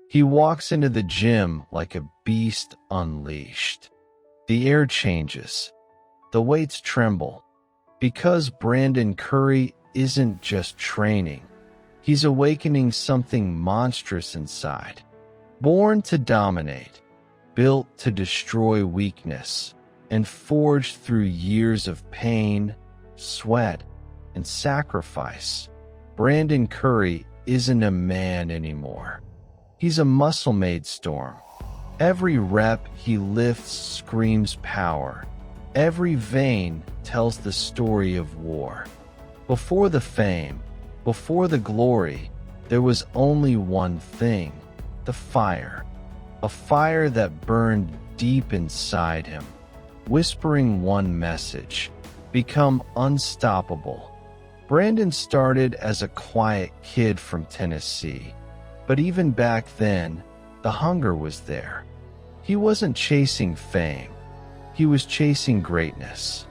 He walks into the gym like a beast unleashed. The air changes. The weights tremble. Because Brandon Curry isn't just training. He's awakening something monstrous inside. Born to dominate, built to destroy weakness, and forged through years of pain, sweat, and sacrifice, Brandon Curry isn't a man anymore. He's a muscle-made storm. Every rep he lifts screams power. Every vein tells the story of war. Before the fame, before the glory, there was only one thing: the fire. A fire that burned deep inside him, whispering one message: become unstoppable. Brandon started as a quiet kid from Tennessee, but even back then, the hunger was there. He wasn't chasing fame. He was chasing greatness.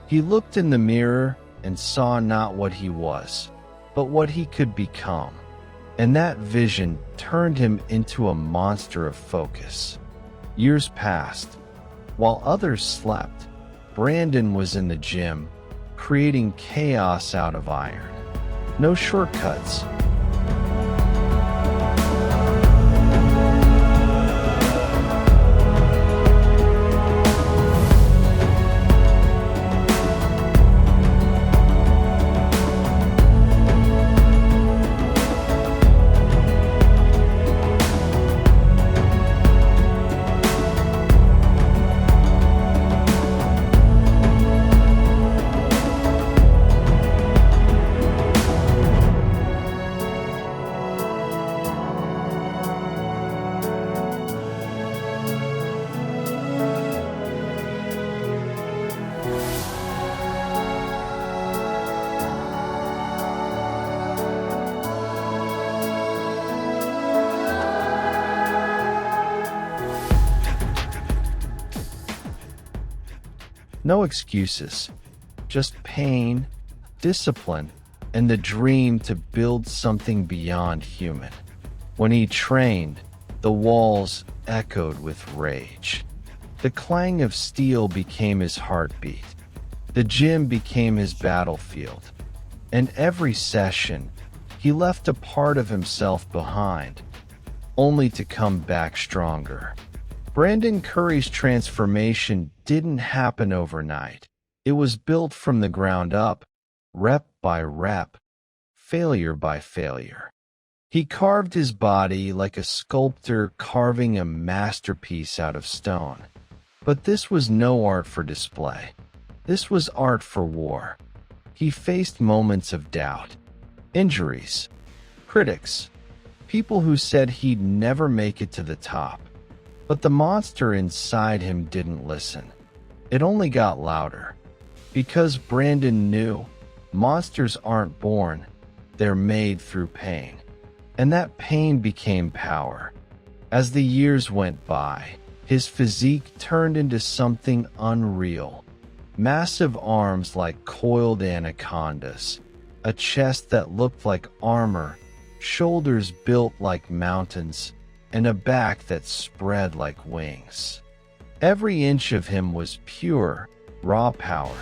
He looked in the mirror and saw not what he was, but what he could become. And that vision turned him into a monster of focus. Years passed. While others slept, Brandon was in the gym, creating chaos out of iron. No shortcuts. No excuses, just pain, discipline, and the dream to build something beyond human. When he trained, the walls echoed with rage. The clang of steel became his heartbeat. The gym became his battlefield. And every session, he left a part of himself behind, only to come back stronger. Brandon Curry's transformation didn't happen overnight. It was built from the ground up, rep by rep, failure by failure. He carved his body like a sculptor carving a masterpiece out of stone. But this was no art for display. This was art for war. He faced moments of doubt, injuries, critics, people who said he'd never make it to the top. But the monster inside him didn't listen. It only got louder. Because Brandon knew monsters aren't born, they're made through pain. And that pain became power. As the years went by, his physique turned into something unreal. Massive arms like coiled anacondas, a chest that looked like armor, shoulders built like mountains, and a back that spread like wings. Every inch of him was pure, raw power.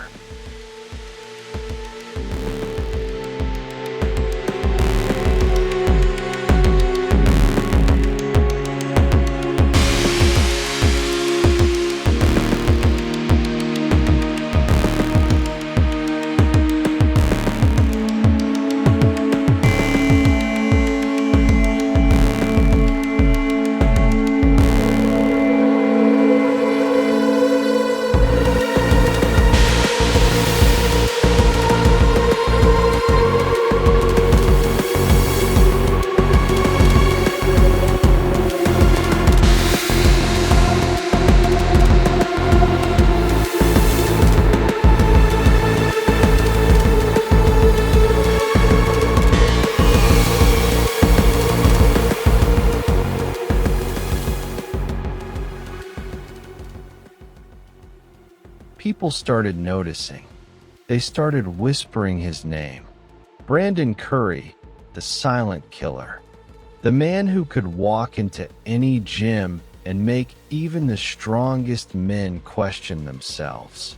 People started noticing. They started whispering his name. Brandon Curry, the silent killer. The man who could walk into any gym and make even the strongest men question themselves.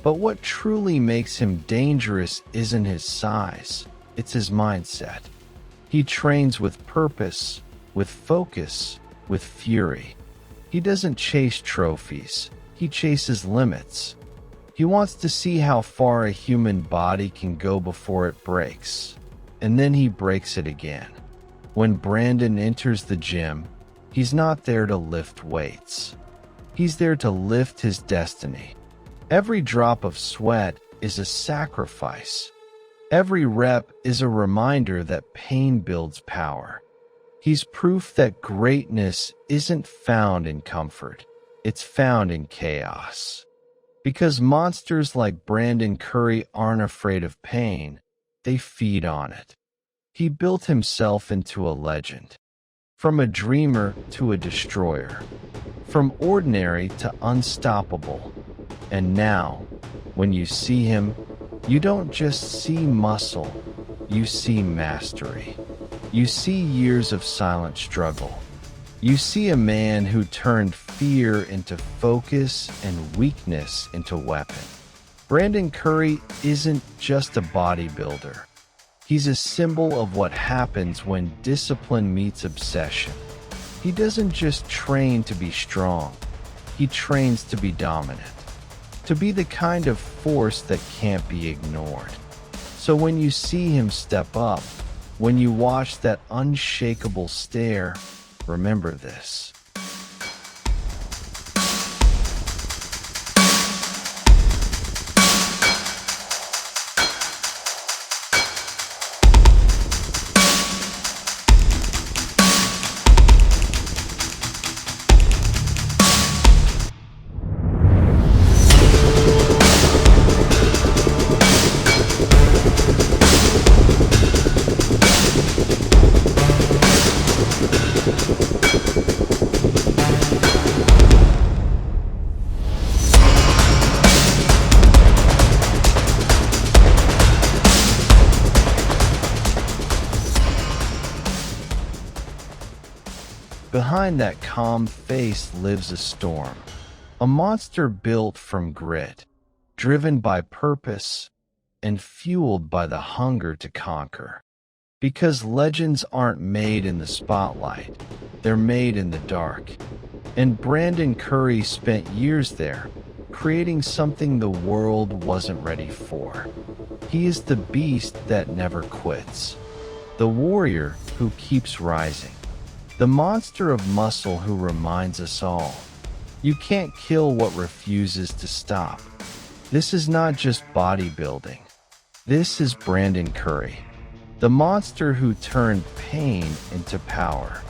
But what truly makes him dangerous isn't his size, it's his mindset. He trains with purpose, with focus, with fury. He doesn't chase trophies, he chases limits. He wants to see how far a human body can go before it breaks, and then he breaks it again. When Brandon enters the gym, he's not there to lift weights. He's there to lift his destiny. Every drop of sweat is a sacrifice. Every rep is a reminder that pain builds power. He's proof that greatness isn't found in comfort, it's found in chaos. Because monsters like Brandon Curry aren't afraid of pain, they feed on it. He built himself into a legend. From a dreamer to a destroyer. From ordinary to unstoppable. And now, when you see him, you don't just see muscle, you see mastery. You see years of silent struggle. You see a man who turned fear into focus and weakness into weapon. Brandon Curry isn't just a bodybuilder. He's a symbol of what happens when discipline meets obsession. He doesn't just train to be strong. He trains to be dominant. To be the kind of force that can't be ignored. So when you see him step up, when you watch that unshakable stare, remember this. Behind that calm face lives a storm, a monster built from grit, driven by purpose, and fueled by the hunger to conquer. Because legends aren't made in the spotlight, they're made in the dark. And Brandon Curry spent years there, creating something the world wasn't ready for. He is the beast that never quits, the warrior who keeps rising. The monster of muscle who reminds us all, you can't kill what refuses to stop. This is not just bodybuilding. This is Brandon Curry, the monster who turned pain into power.